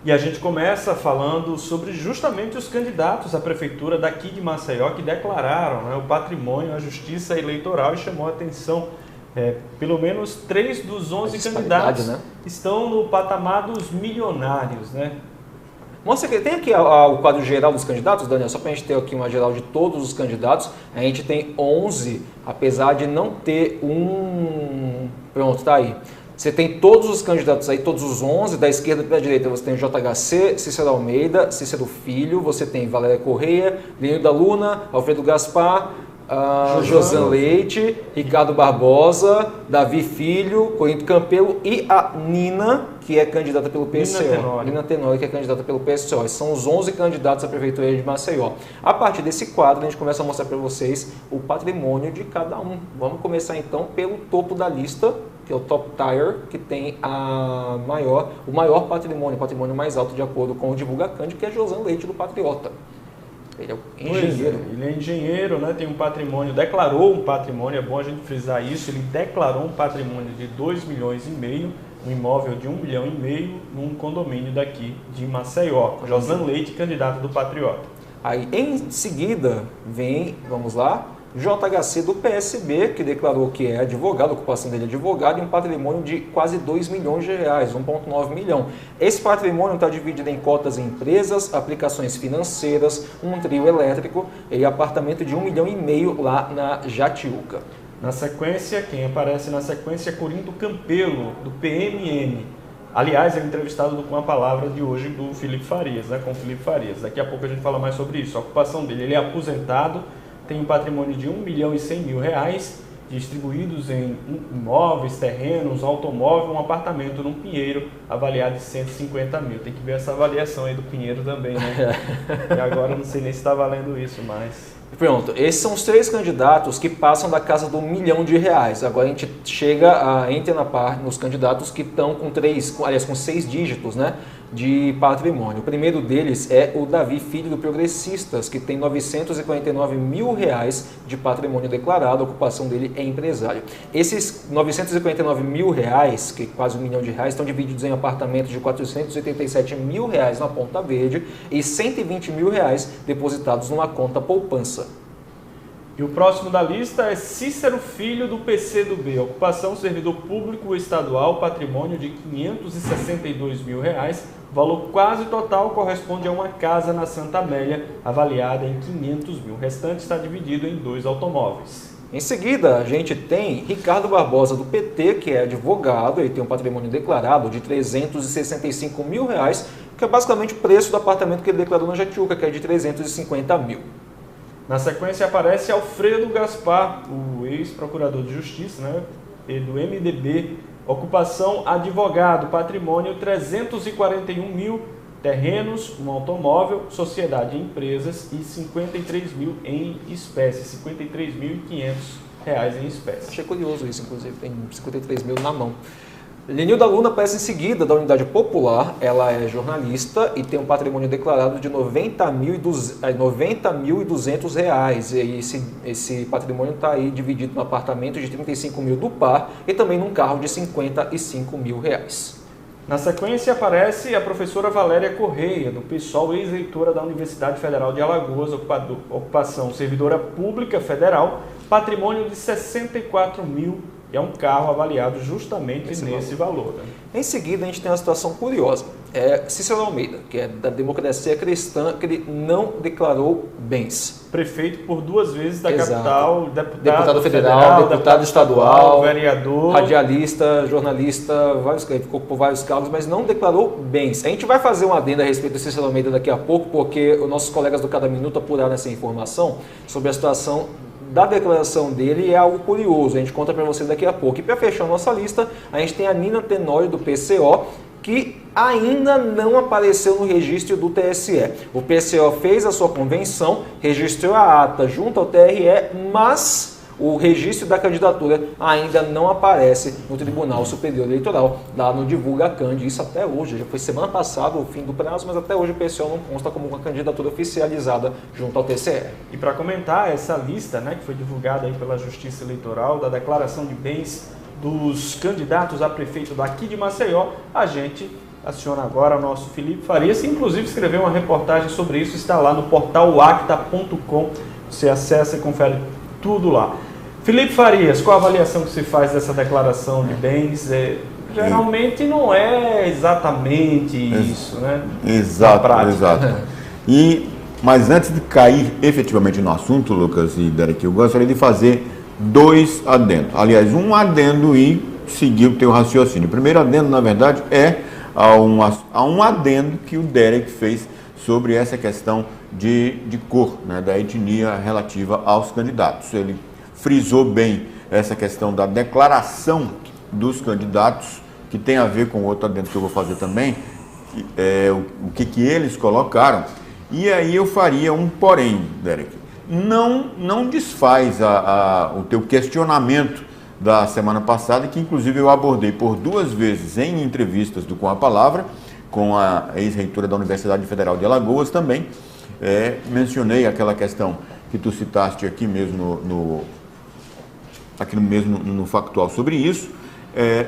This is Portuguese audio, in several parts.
E a gente começa falando sobre justamente os candidatos à prefeitura daqui de Maceió que declararam, né, o patrimônio à Justiça Eleitoral e chamou a atenção. Pelo menos 3 dos 11 candidatos, né, estão no patamar dos milionários, né? Mostra que tem aqui o quadro geral dos candidatos, Daniel, só para a gente ter aqui uma geral de todos os candidatos. A gente tem 11, apesar de não ter um... Pronto, tá aí. Você tem todos os candidatos aí, todos os 11, da esquerda para a direita você tem o JHC, Cícero Almeida, Cícero Filho, você tem Valéria Correia, Lenilda Luna, Alfredo Gaspar, Josan Leite, Ricardo Barbosa, Davi Filho, Corinto Campelo e a Nina, que é candidata pelo PSOL. Nina Tenório, que é candidata pelo PSOL. São os 11 candidatos à Prefeitura de Maceió. A partir desse quadro, a gente começa a mostrar para vocês o patrimônio de cada um. Vamos começar então pelo topo da lista, que é o Top Tier, que tem o maior patrimônio, o patrimônio mais alto de acordo com o Divulga Cândido, que é Josan Leite do Patriota. Ele é engenheiro. Ele é engenheiro, né? Tem um patrimônio, declarou um patrimônio, é bom a gente frisar isso, ele declarou um patrimônio de 2,5 milhões, um imóvel de 1,5 milhão, num condomínio daqui de Maceió. Josan Leite, candidato do Patriota. Aí, em seguida, vem, vamos lá, JHC do PSB, que declarou que é advogado, a ocupação dele é advogado, e um patrimônio de quase 2 milhões de reais, 1,9 milhão. Esse patrimônio está dividido em cotas em empresas, aplicações financeiras, um trio elétrico e apartamento de 1,5 milhão lá na Jatiuca. Na sequência, quem aparece na sequência é Corinto Campelo, do PMN. Aliás, é entrevistado com a palavra de hoje do Felipe Farias, né, com o Felipe Farias. Daqui a pouco a gente fala mais sobre isso. A ocupação dele, ele é aposentado, tem um patrimônio de 1.100.000 reais, distribuídos em imóveis, terrenos, automóvel, um apartamento num Pinheiro, avaliado em 150 mil. Tem que ver essa avaliação aí do Pinheiro também, né? E agora eu não sei nem se está valendo isso, mas... Pronto, esses são os 3 candidatos que passam da casa do 1 milhão de reais. Agora a gente entra na parte nos candidatos que estão com 6 dígitos, né, de patrimônio. O primeiro deles é o Davi Filho do Progressistas, que tem 949 mil reais de patrimônio declarado, a ocupação dele é empresário. Esses 949 mil reais, que é quase 1 milhão de reais, estão divididos em apartamentos de 487 mil reais na Ponta Verde e 120 mil reais depositados numa conta poupança. E o próximo da lista é Cícero Filho do PCdoB, ocupação servidor público estadual, patrimônio de 562 mil reais, valor quase total corresponde a uma casa na Santa Amélia, avaliada em 500 mil. O restante está dividido em 2 automóveis. Em seguida, a gente tem Ricardo Barbosa do PT, que é advogado, ele tem um patrimônio declarado de 365 mil reais, que é basicamente o preço do apartamento que ele declarou na Jatiuca, que é de 350 mil. Na sequência aparece Alfredo Gaspar, o ex-procurador de Justiça, né, do MDB, ocupação advogado, patrimônio 341 mil, terrenos, um automóvel, sociedade e empresas e 53 mil em espécie, 53.500 reais em espécie. Achei curioso isso, inclusive, tem 53 mil na mão. Lenilda Luna aparece em seguida da Unidade Popular, ela é jornalista e tem um patrimônio declarado de 90.200 reais. E esse patrimônio está aí dividido no apartamento de 35 mil do Par e também num carro de 55 mil reais. Na sequência aparece a professora Valéria Correia, do PSOL, ex-reitora da Universidade Federal de Alagoas, ocupação servidora pública federal, patrimônio de 64 mil. É um carro avaliado justamente nesse valor. Né? Em seguida, a gente tem uma situação curiosa. É Cícero Almeida, que é da Democracia Cristã, que ele não declarou bens. Prefeito por 2 vezes da capital, deputado federal, deputado estadual, vereador, radialista, jornalista, ficou por vários cargos, mas não declarou bens. A gente vai fazer uma adenda a respeito do Cícero Almeida daqui a pouco, porque os nossos colegas do Cada Minuto apuraram essa informação sobre a situação da declaração dele, é algo curioso, a gente conta para vocês daqui a pouco. E para fechar a nossa lista, a gente tem a Nina Tenório do PCO, que ainda não apareceu no registro do TSE. O PCO fez a sua convenção, registrou a ata junto ao TRE, mas o registro da candidatura ainda não aparece no Tribunal Superior Eleitoral, lá no Divulga Cândido. Isso até hoje, já foi semana passada o fim do prazo, mas até hoje o PSOL não consta como uma candidatura oficializada junto ao TCE. E para comentar essa lista, né, que foi divulgada aí pela Justiça Eleitoral, da declaração de bens dos candidatos a prefeito daqui de Maceió, a gente aciona agora o nosso Felipe Farias, que inclusive escreveu uma reportagem sobre isso, está lá no portal acta.com, você acessa e confere tudo lá. Felipe Farias, qual a avaliação que se faz dessa declaração de bens? Geralmente não é exatamente isso, né? Exato, exato. Mas antes de cair efetivamente no assunto, Lucas e Derek, eu gostaria de fazer 2 adendos. Aliás, um adendo e seguir o teu raciocínio. O primeiro adendo, na verdade, é a um adendo que o Derek fez sobre essa questão de cor, né, da etnia relativa aos candidatos. Ele frisou bem essa questão da declaração dos candidatos, que tem a ver com outro adendo que eu vou fazer também, o que eles colocaram. E aí eu faria um porém, Derek. Não desfaz o teu questionamento da semana passada, que inclusive eu abordei por 2 vezes em entrevistas do Com a Palavra, com a ex-reitora da Universidade Federal de Alagoas também. Mencionei aquela questão que tu citaste aqui mesmo no Factual sobre isso.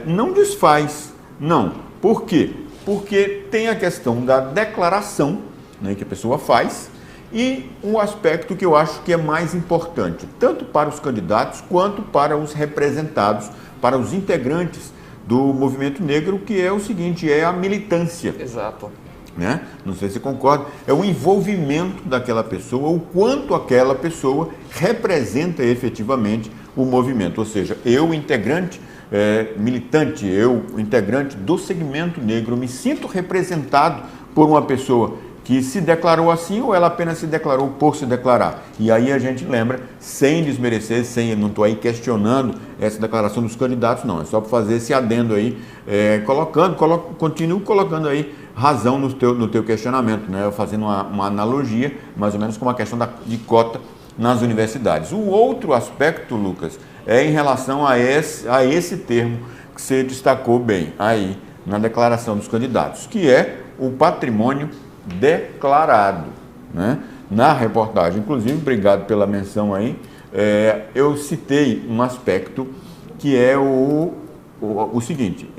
Não desfaz, não. Por quê? Porque tem a questão da declaração, né, que a pessoa faz, e um aspecto que eu acho que é mais importante, tanto para os candidatos quanto para os representados, para os integrantes do movimento negro, que é o seguinte, é a militância. Exato. Né? Não sei se concorda, é o envolvimento daquela pessoa, o quanto aquela pessoa representa efetivamente o movimento, ou seja, eu, integrante militante, eu, integrante do segmento negro, me sinto representado por uma pessoa que se declarou assim, ou ela apenas se declarou por se declarar. E aí a gente lembra, sem desmerecer, não estou aí questionando essa declaração dos candidatos, não, é só para fazer esse adendo aí, continuo colocando aí razão no teu questionamento, né? Fazendo uma analogia, mais ou menos com a questão de cota nas universidades. O outro aspecto, Lucas, é em relação a esse termo que você destacou bem aí na declaração dos candidatos, que é o patrimônio declarado, né? Na reportagem, inclusive, obrigado pela menção aí, eu citei um aspecto que é o seguinte,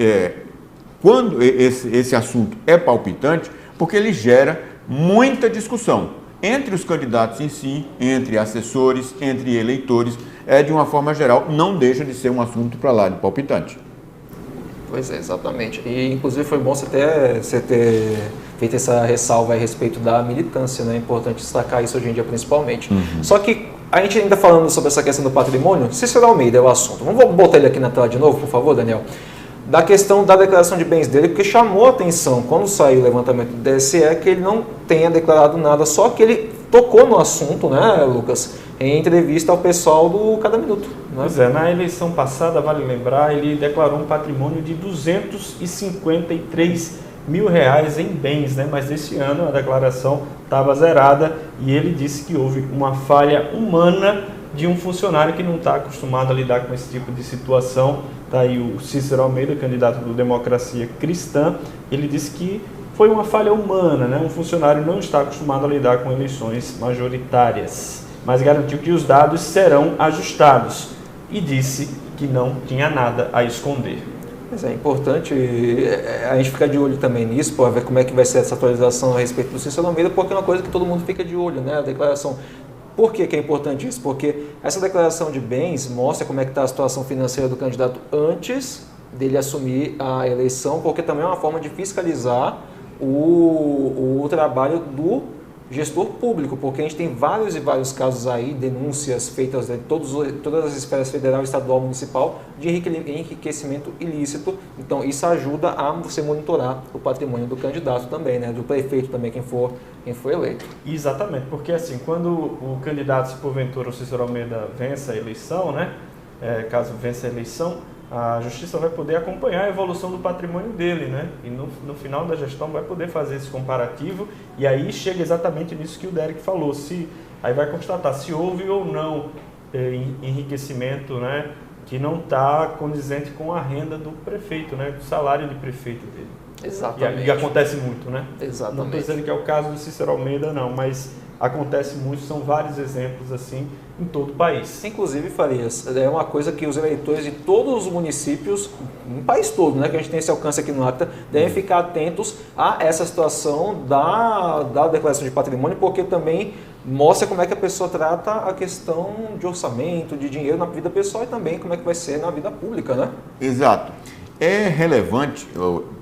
quando esse assunto é palpitante, porque ele gera muita discussão entre os candidatos em si, entre assessores, entre eleitores, de uma forma geral, não deixa de ser um assunto para lá de palpitante. Pois é, exatamente. E, inclusive, foi bom você ter feito essa ressalva a respeito da militância, né? É importante destacar isso hoje em dia, principalmente. Só que a gente ainda falando sobre essa questão do patrimônio, Cícero Almeida é o assunto. Vamos botar ele aqui na tela de novo, por favor, Daniel? Da questão da declaração de bens dele, porque chamou a atenção, quando saiu o levantamento do TSE, que ele não tenha declarado nada, só que ele tocou no assunto, né, Lucas, em entrevista ao pessoal do Cada Minuto. Né? Pois é, na eleição passada, vale lembrar, ele declarou um patrimônio de R$253 mil em bens, né? Mas esse ano a declaração estava zerada e ele disse que houve uma falha humana de um funcionário que não está acostumado a lidar com esse tipo de situação. Está aí o Cícero Almeida, candidato do Democracia Cristã, ele disse que foi uma falha humana, né? Um funcionário não está acostumado a lidar com eleições majoritárias, mas garantiu que os dados serão ajustados e disse que não tinha nada a esconder. Mas é importante a gente ficar de olho também nisso, para ver como é que vai ser essa atualização a respeito do Cícero Almeida, porque é uma coisa que todo mundo fica de olho, né? A declaração. Por que é importante isso? Porque essa declaração de bens mostra como é que está a situação financeira do candidato antes dele assumir a eleição, porque também é uma forma de fiscalizar o trabalho do gestor público, porque a gente tem vários e vários casos aí, denúncias feitas de todas as esferas federal, estadual, municipal, de enriquecimento ilícito. Então isso ajuda a você monitorar o patrimônio do candidato também, né? Do prefeito também, quem for eleito. Exatamente, porque assim, quando o candidato, se porventura o Cícero Almeida vença a eleição, né? Caso vença a eleição, a Justiça vai poder acompanhar a evolução do patrimônio dele, né? E no final da gestão vai poder fazer esse comparativo e aí chega exatamente nisso que o Derek falou, aí vai constatar se houve ou não enriquecimento, né? Que não está condizente com a renda do prefeito, né? Do salário de prefeito dele. Exatamente. E acontece muito, né? Exatamente. Não estou dizendo que é o caso do Cícero Almeida, não, mas acontece muito, são vários exemplos assim em todo o país. Inclusive, Farias, é uma coisa que os eleitores de todos os municípios, no país todo, né, que a gente tem esse alcance aqui no Acta, devem ficar atentos a essa situação da declaração de patrimônio, porque também mostra como é que a pessoa trata a questão de orçamento, de dinheiro na vida pessoal e também como é que vai ser na vida pública, né? Exato. É relevante,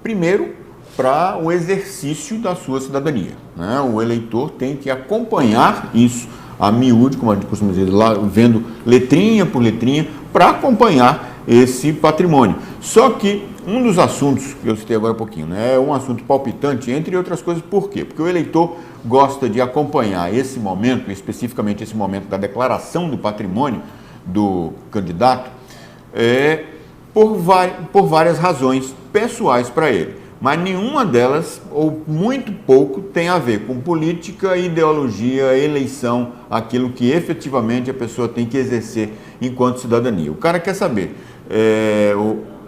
primeiro, para o exercício da sua cidadania, né? O eleitor tem que acompanhar isso a miúde, como a gente costuma dizer, lá, vendo letrinha por letrinha, para acompanhar esse patrimônio. Só que um dos assuntos que eu citei agora há pouquinho, né, é um assunto palpitante, entre outras coisas, por quê? Porque o eleitor gosta de acompanhar esse momento, especificamente esse momento da declaração do patrimônio do candidato, por várias razões pessoais para ele. Mas nenhuma delas, ou muito pouco, tem a ver com política, ideologia, eleição, aquilo que efetivamente a pessoa tem que exercer enquanto cidadania. O cara quer saber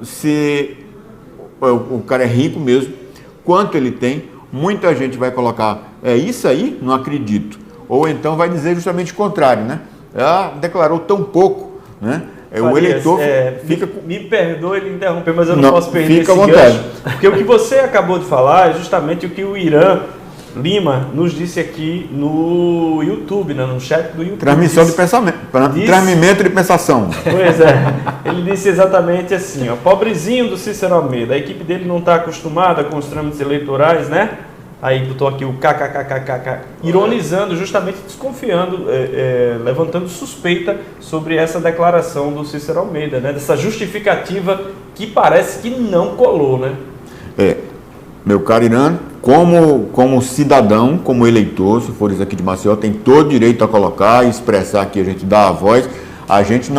se o cara é rico mesmo, quanto ele tem. Muita gente vai colocar, isso aí? Não acredito. Ou então vai dizer justamente o contrário, né? Declarou tão pouco, né? O eleitor fica... Me perdoe ele interromper, mas eu não posso perder esse gancho. Porque o que você acabou de falar é justamente o que o Irã Lima nos disse aqui no YouTube, né, no chat do YouTube. Transmissão de pensamento, transmimento de pensação. Pois é, ele disse exatamente assim, ó, pobrezinho do Cícero Almeida, a equipe dele não está acostumada com os trâmites eleitorais, né? Aí botou aqui o kkkkkk, ironizando, justamente desconfiando, levantando suspeita sobre essa declaração do Cícero Almeida, né? Dessa justificativa que parece que não colou, né? Meu caro Irã, como cidadão, como eleitor, se for isso aqui de Maceió, tem todo direito a colocar e expressar que a gente dá a voz. A gente,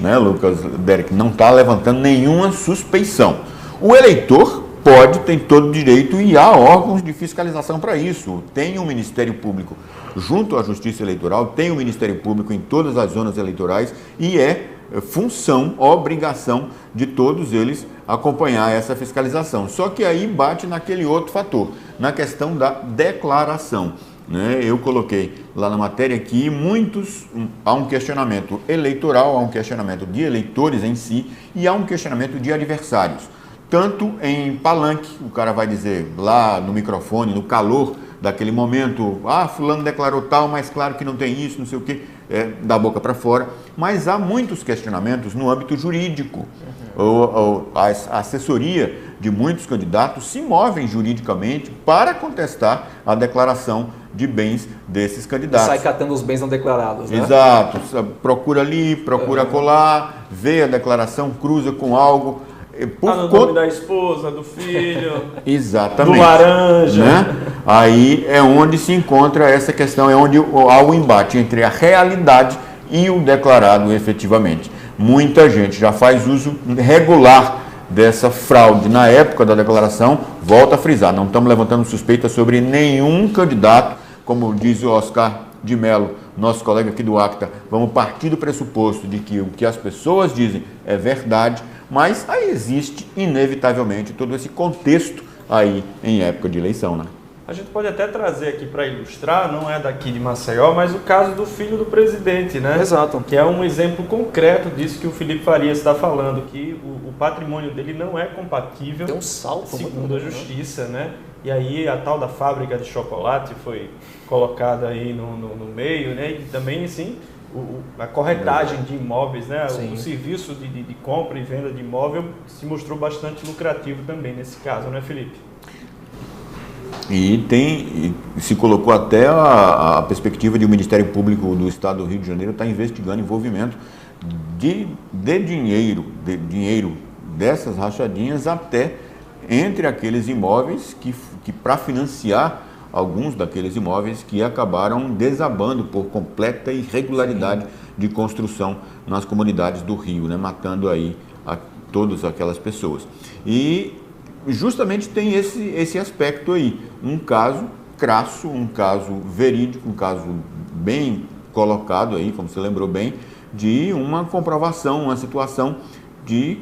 né, Lucas, Derek, não está levantando nenhuma suspeição. O eleitor tem todo direito e há órgãos de fiscalização para isso. Tem um Ministério Público junto à Justiça Eleitoral, tem um Ministério Público em todas as zonas eleitorais e é função, obrigação de todos eles acompanhar essa fiscalização. Só que aí bate naquele outro fator, na questão da declaração, né? Eu coloquei lá na matéria que há um questionamento eleitoral, há um questionamento de eleitores em si e há um questionamento de adversários. Tanto em palanque, o cara vai dizer lá no microfone, no calor daquele momento, fulano declarou tal, mas claro que não tem isso, não sei o quê, da boca para fora. Mas há muitos questionamentos no âmbito jurídico. A assessoria de muitos candidatos se movem juridicamente para contestar a declaração de bens desses candidatos. Sai catando os bens não declarados, né? Exato. Procura ali, procura colar, vê a declaração, cruza com algo. No nome da esposa, do filho, exatamente, do laranja. Né? Aí é onde se encontra essa questão, é onde há o embate entre a realidade e o declarado efetivamente. Muita gente já faz uso regular dessa fraude na época da declaração. Volto a frisar, não estamos levantando suspeita sobre nenhum candidato, como diz o Oscar de Mello, nosso colega aqui do Acta. Vamos partir do pressuposto de que o que as pessoas dizem é verdade, mas aí existe, inevitavelmente, todo esse contexto aí em época de eleição, né? A gente pode até trazer aqui para ilustrar, não é daqui de Maceió, mas o caso do filho do presidente, né? Exato. Que é um exemplo concreto disso que o Felipe Farias está falando, que o patrimônio dele não é compatível, tem um salto, segundo a justiça, né? E aí a tal da fábrica de chocolate foi colocada aí no meio, né? E também, assim, a corretagem de imóveis, né? O serviço de compra e venda de imóvel se mostrou bastante lucrativo também nesse caso, né, Felipe? E se colocou até a perspectiva de o Ministério Público do Estado do Rio de Janeiro estar investigando envolvimento de dinheiro dessas rachadinhas até entre aqueles imóveis que para financiar alguns daqueles imóveis que acabaram desabando por completa irregularidade de construção nas comunidades do Rio, né, matando aí todas aquelas pessoas. E justamente tem esse aspecto aí, um caso crasso, um caso verídico, um caso bem colocado aí, como você lembrou bem, de uma comprovação, uma situação de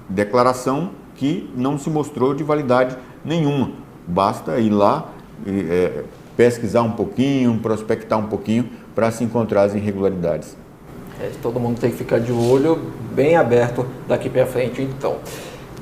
declaração que não se mostrou de validade nenhuma. Basta ir lá, pesquisar um pouquinho, prospectar um pouquinho para se encontrar as irregularidades. Todo mundo tem que ficar de olho bem aberto daqui para frente, então.